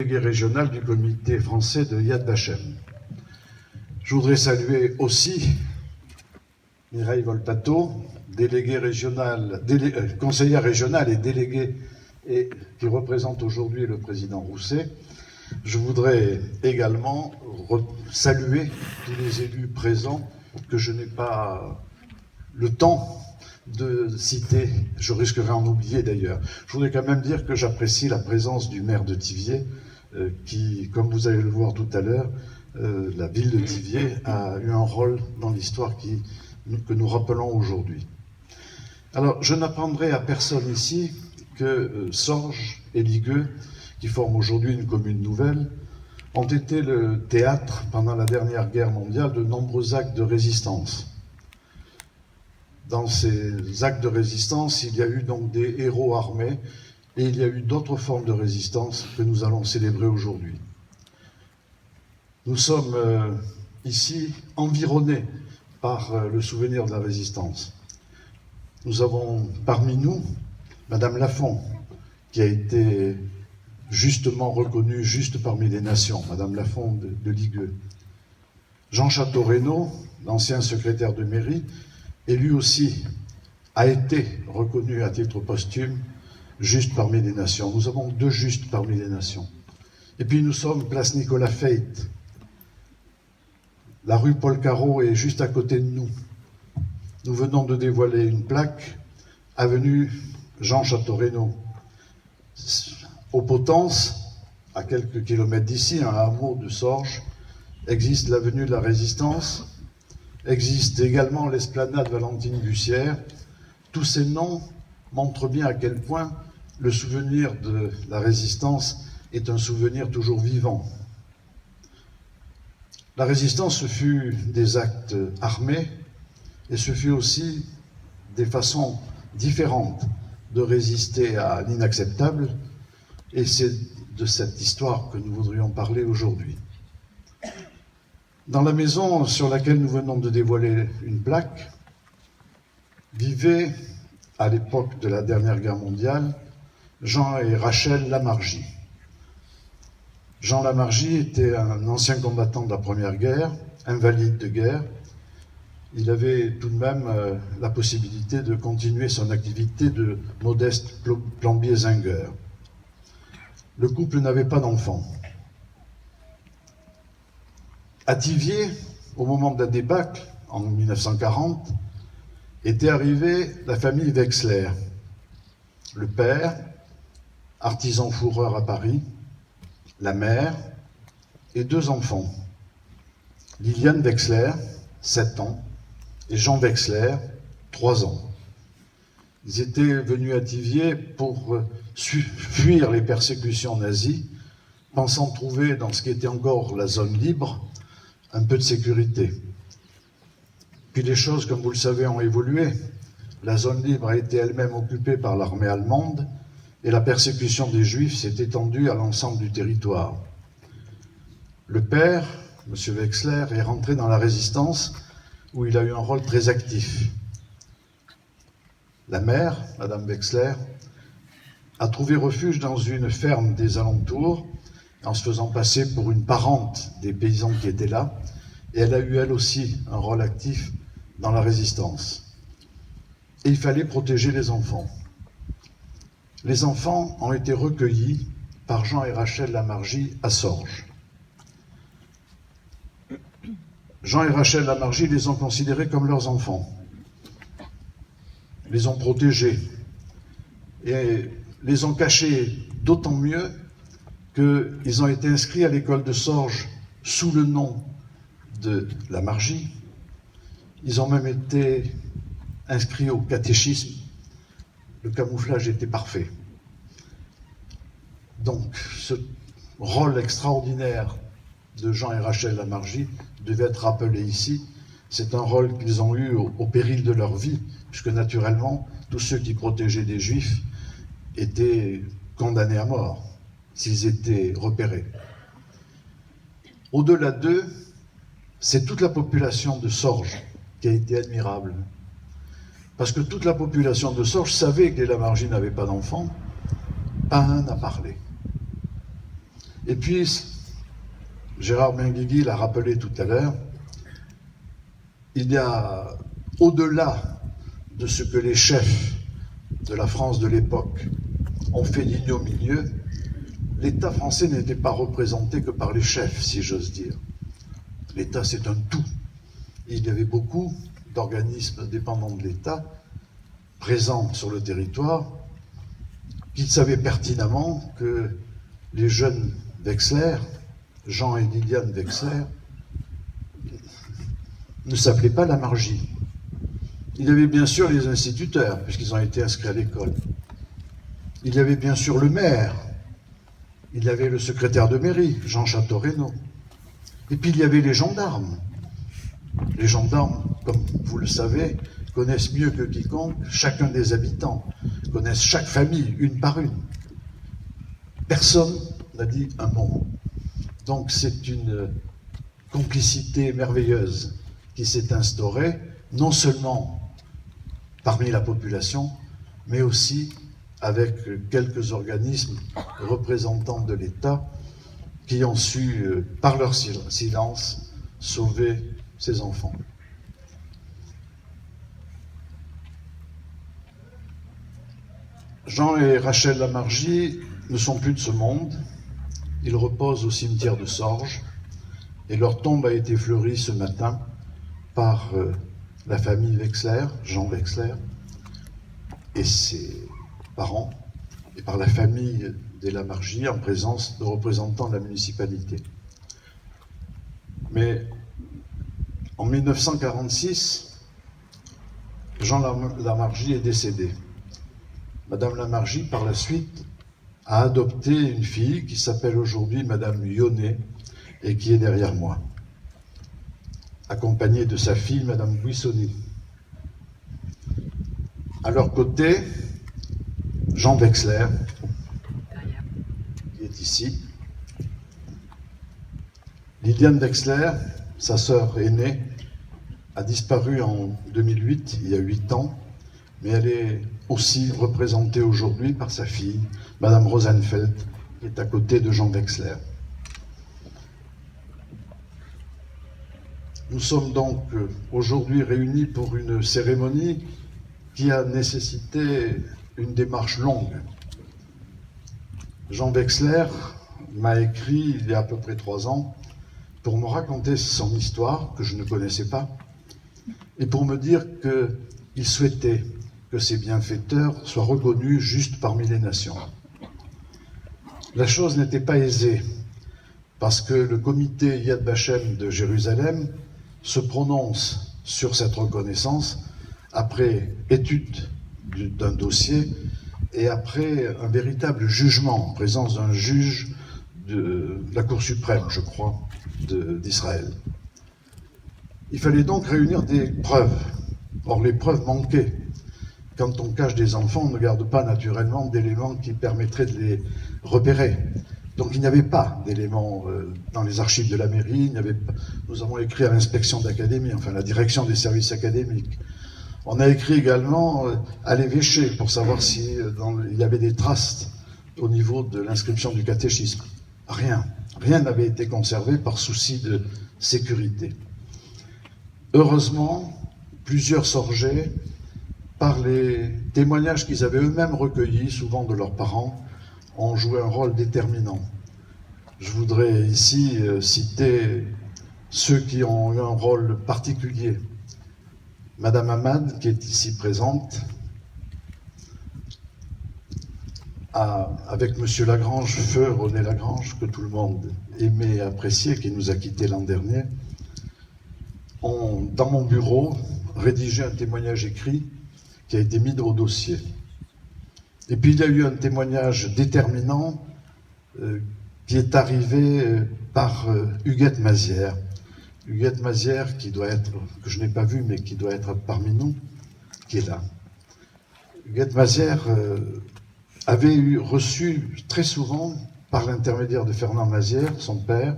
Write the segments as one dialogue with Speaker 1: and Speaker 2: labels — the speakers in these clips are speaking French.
Speaker 1: Délégué régional du comité français de Yad Vashem. Je voudrais saluer aussi Mireille Volpato, conseillère régionale et déléguée et qui représente aujourd'hui le président Rousset. Je voudrais également saluer tous les élus présents que je n'ai pas le temps de citer, je risquerais d'en oublier d'ailleurs. Je voudrais quand même dire que j'apprécie la présence du maire de Thiviers, qui, comme vous allez le voir tout à l'heure, la ville de Thiviers a eu un rôle dans l'histoire que nous rappelons aujourd'hui. Alors, je n'apprendrai à personne ici que Sorges et Ligueux, qui forment aujourd'hui une commune nouvelle, ont été le théâtre, pendant la dernière guerre mondiale, de nombreux actes de résistance. Dans ces actes de résistance, il y a eu donc des héros armés et il y a eu d'autres formes de résistance que nous allons célébrer aujourd'hui. Nous sommes ici environnés par le souvenir de la résistance. Nous avons parmi nous Madame Lafont, qui a été justement reconnue juste parmi les nations, Madame Lafont de Ligueux. Jean Château-Renaud, l'ancien secrétaire de mairie, et lui aussi a été reconnu à titre posthume juste parmi les nations. Nous avons deux justes parmi les nations. Et puis nous sommes place Nicolas Feith. La rue Paul Carreau est juste à côté de nous. Nous venons de dévoiler une plaque, avenue Jean Château-Renaud. Aux Potences, à quelques kilomètres d'ici, un hameau de Sorges, existe l'avenue de la Résistance, existe également l'esplanade Valentine-Bussière. Tous ces noms montrent bien à quel point le souvenir de la résistance est un souvenir toujours vivant. La résistance, ce fut des actes armés et ce fut aussi des façons différentes de résister à l'inacceptable, et c'est de cette histoire que nous voudrions parler aujourd'hui. Dans la maison sur laquelle nous venons de dévoiler une plaque, vivaient, à l'époque de la dernière guerre mondiale, Jean et Rachel Lamargie. Jean Lamargie était un ancien combattant de la Première Guerre, invalide de guerre. Il avait tout de même la possibilité de continuer son activité de modeste plombier-zingueur. Le couple n'avait pas d'enfants. À Thiviers, au moment de la débâcle, en 1940, était arrivée la famille Wexler. Le père, artisan fourreur à Paris, la mère et deux enfants. Liliane Wexler, 7 ans, et Jean Wexler, 3 ans. Ils étaient venus à Thiviers pour fuir les persécutions nazies, pensant trouver dans ce qui était encore la zone libre un peu de sécurité. Puis les choses, comme vous le savez, ont évolué. La zone libre a été elle-même occupée par l'armée allemande et la persécution des Juifs s'est étendue à l'ensemble du territoire. Le père, M. Wexler, est rentré dans la résistance où il a eu un rôle très actif. La mère, Mme Wexler, a trouvé refuge dans une ferme des alentours en se faisant passer pour une parente des paysans qui étaient là, et elle a eu elle aussi un rôle actif dans la résistance. Et il fallait protéger les enfants. Les enfants ont été recueillis par Jean et Rachel Lamargie à Sorges. Jean et Rachel Lamargie les ont considérés comme leurs enfants, les ont protégés et les ont cachés d'autant mieux qu'ils ont été inscrits à l'école de Sorges sous le nom de Lamargie. Ils ont même été inscrits au catéchisme. Le camouflage était parfait. Donc, ce rôle extraordinaire de Jean et Rachel Lamargie devait être rappelé ici. C'est un rôle qu'ils ont eu au péril de leur vie, puisque naturellement, tous ceux qui protégeaient des Juifs étaient condamnés à mort s'ils étaient repérés. Au-delà d'eux, c'est toute la population de Sorges qui a été admirable. Parce que toute la population de Sorges savait que les Lamargie n'avaient pas d'enfants, pas un n'a parlé. Et puis, Gérard Benguigui l'a rappelé tout à l'heure, il y a, au-delà de ce que les chefs de la France de l'époque ont fait d'ignominieux, l'État français n'était pas représenté que par les chefs, si j'ose dire. L'État, c'est un tout. Il y avait beaucoup d'organismes dépendants de l'État, présents sur le territoire, qui savaient pertinemment que les jeunes Wexler, Jean et Liliane Wexler, ne s'appelaient pas Lamargy. Il y avait bien sûr les instituteurs, puisqu'ils ont été inscrits à l'école. Il y avait bien sûr le maire. Il y avait le secrétaire de mairie, Jean Château-Renaud. Et puis il y avait les gendarmes. Les gendarmes, comme vous le savez, connaissent mieux que quiconque chacun des habitants, connaissent chaque famille, une par une. Personne n'a dit un mot. Donc c'est une complicité merveilleuse qui s'est instaurée, non seulement parmi la population, mais aussi avec quelques organismes représentants de l'État qui ont su, par leur silence, sauver ces enfants. Jean et Rachel Lamargy ne sont plus de ce monde. Ils reposent au cimetière de Sorges et leur tombe a été fleurie ce matin par la famille Wexler, Jean Wexler, et ses parents, et par la famille des Lamargy en présence de représentants de la municipalité. Mais en 1946, Jean Lamargy est décédé. Madame Lamargy, par la suite, a adopté une fille qui s'appelle aujourd'hui Madame Yonnet et qui est derrière moi, accompagnée de sa fille Madame Buissonnet. À leur côté, Jean Wexler, qui est ici. Liliane Wexler, sa sœur aînée, a disparu en 2008, il y a 8 ans, mais elle est aussi représentée aujourd'hui par sa fille, Madame Rosenfeld, qui est à côté de Jean Wexler. Nous sommes donc aujourd'hui réunis pour une cérémonie qui a nécessité une démarche longue. Jean Wexler m'a écrit il y a à peu près 3 ans pour me raconter son histoire, que je ne connaissais pas, et pour me dire qu'il souhaitait que ses bienfaiteurs soient reconnus juste parmi les nations. La chose n'était pas aisée, parce que le comité Yad Vashem de Jérusalem se prononce sur cette reconnaissance après étude d'un dossier et après un véritable jugement en présence d'un juge de la Cour suprême, je crois, d'Israël. Il fallait donc réunir des preuves. Or, les preuves manquaient. Quand on cache des enfants, on ne garde pas naturellement d'éléments qui permettraient de les repérer. Donc il n'y avait pas d'éléments dans les archives de la mairie. Nous avons écrit à l'inspection d'académie, enfin la direction des services académiques. On a écrit également à l'évêché pour savoir si il y avait des traces au niveau de l'inscription du catéchisme. Rien n'avait été conservé par souci de sécurité. Heureusement, plusieurs sorgeaient, par les témoignages qu'ils avaient eux-mêmes recueillis, souvent de leurs parents, ont joué un rôle déterminant. Je voudrais ici citer ceux qui ont eu un rôle particulier. Madame Hamad, qui est ici présente, avec Monsieur Lagrange, feu René Lagrange, que tout le monde aimait et appréciait, qui nous a quittés l'an dernier, ont, dans mon bureau, rédigé un témoignage écrit qui a été mis au dossier. Et puis il y a eu un témoignage déterminant qui est arrivé par Huguette Mazière. Huguette Mazière, qui doit être, que je n'ai pas vu, mais qui doit être parmi nous, qui est là. Huguette Mazière avait reçu très souvent, par l'intermédiaire de Fernand Mazière, son père,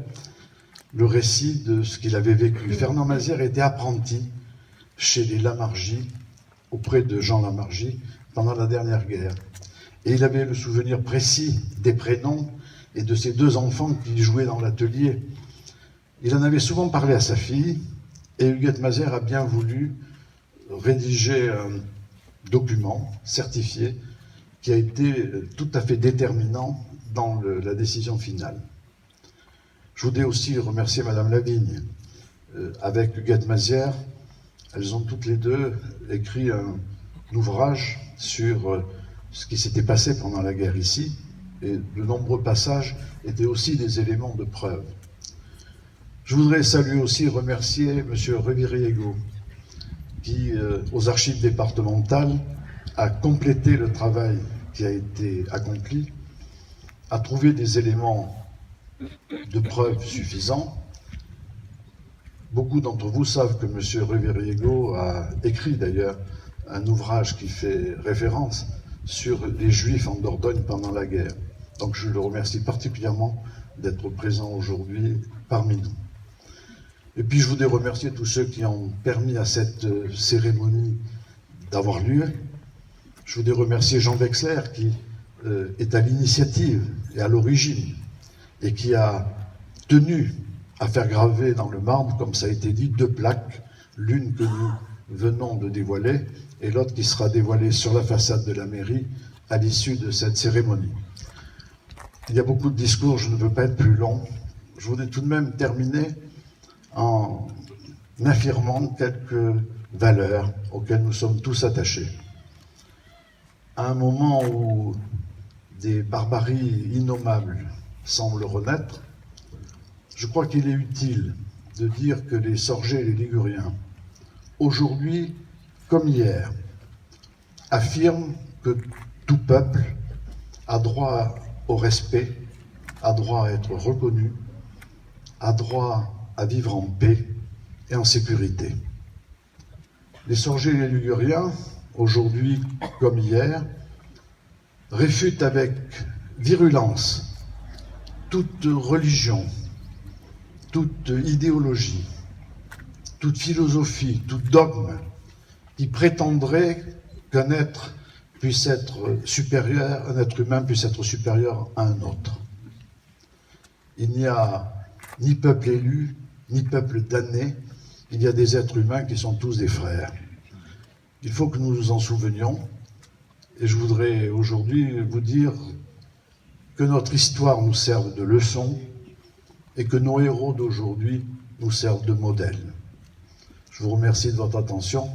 Speaker 1: le récit de ce qu'il avait vécu. Fernand Mazière était apprenti chez les Lamargy, auprès de Jean Lamargy, pendant la dernière guerre. Et il avait le souvenir précis des prénoms et de ses 2 enfants qui jouaient dans l'atelier. Il en avait souvent parlé à sa fille, et Huguette Mazère a bien voulu rédiger un document certifié qui a été tout à fait déterminant dans la décision finale. Je voudrais aussi remercier Madame Lavigne. Avec Huguette Mazère, elles ont toutes les deux écrit un ouvrage sur ce qui s'était passé pendant la guerre ici, et de nombreux passages étaient aussi des éléments de preuve. Je voudrais saluer aussi et remercier M. Reviriego, qui, aux archives départementales, a complété le travail qui a été accompli, a trouvé des éléments de preuve suffisants. Beaucoup d'entre vous savent que M. Reviriego a écrit d'ailleurs un ouvrage qui fait référence sur les Juifs en Dordogne pendant la guerre. Donc je le remercie particulièrement d'être présent aujourd'hui parmi nous. Et puis je voudrais remercier tous ceux qui ont permis à cette cérémonie d'avoir lieu. Je voudrais remercier Jean Wexler qui est à l'initiative et à l'origine et qui a tenu à faire graver dans le marbre, comme ça a été dit, 2 plaques, l'une que nous venons de dévoiler et l'autre qui sera dévoilée sur la façade de la mairie à l'issue de cette cérémonie. Il y a beaucoup de discours, je ne veux pas être plus long. Je voudrais tout de même terminer en affirmant quelques valeurs auxquelles nous sommes tous attachés. À un moment où des barbaries innommables semblent renaître, je crois qu'il est utile de dire que les Sorgés et les Liguriens, aujourd'hui comme hier, affirment que tout peuple a droit au respect, a droit à être reconnu, a droit à vivre en paix et en sécurité. Les Sorgés et les Liguriens, aujourd'hui comme hier, réfutent avec virulence toute religion, toute idéologie, toute philosophie, tout dogme qui prétendrait qu'un être puisse être supérieur, un être humain puisse être supérieur à un autre. Il n'y a ni peuple élu, ni peuple damné, il y a des êtres humains qui sont tous des frères. Il faut que nous nous en souvenions, et je voudrais aujourd'hui vous dire que notre histoire nous serve de leçon et que nos héros d'aujourd'hui nous servent de modèle. Je vous remercie de votre attention.